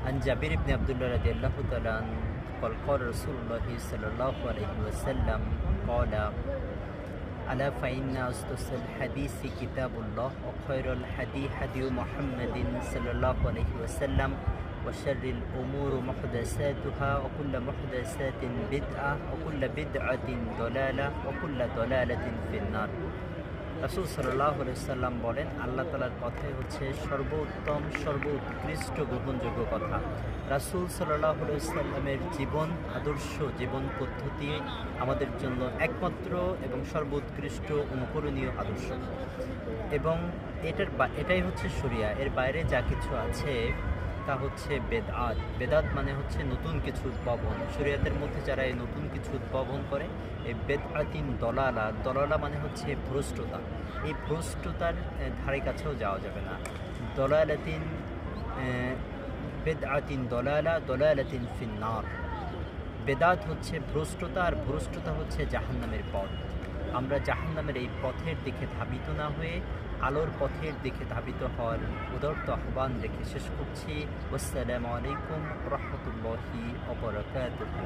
عن جابر بن عبد الله رضي الله تعالى عنه قال قال رسول الله صلى الله عليه وسلم قال ألا فإن أصدق الحديث كتاب الله وخير الهدي هدي محمد صلى الله عليه وسلم وشر الأمور محدثاتها وكل محدثات بدعة وكل بدعة ضلالة وكل ضلالة في النار। রাসূল সাল্লাল্লাহু আলাইহি সাল্লাম বলেন, আল্লাহ তাআলার কথাই হচ্ছে সর্বোত্তম সর্বোৎকৃষ্ট গ্রহণযোগ্য কথা। রাসূল সাল্লাল্লাহু আলাইহি সাল্লামের জীবন আদর্শ, জীবন পদ্ধতি আমাদের জন্য একমাত্র এবং সর্বোৎকৃষ্ট অনুকরণীয় আদর্শ, এবং এটাই হচ্ছে শরিয়া। এর বাইরে যা কিছু আছে তা হচ্ছে বেদআত। বেদাত মানে হচ্ছে নতুন কিছু উদ্ভাবন। শরিয়াতের মধ্যে যারা এই নতুন কিছু উদ্ভাবন করে, এই বেদআতিন দলালা, দলালা মানে হচ্ছে ভ্রষ্টতা। এই ভ্রষ্টতার ধারে কাছেও যাওয়া যাবে না। দলালাতিন বেদআতিন দলালা দলালাতিন ফিন্নার। বেদাত হচ্ছে ভ্রষ্টতা, আর ভ্রষ্টতা হচ্ছে জাহান্নামের পথ। আমরা জাহান্নামের এই পথের দিকে ধাবিত না হয়ে আলোর পথের দিকে ধাবিত হওয়ার উদারত আহ্বান রেখে শেষ করছি। আসসালামু আলাইকুম ওয়া রাহমাতুল্লাহি ওয়া বারাকাতুহু।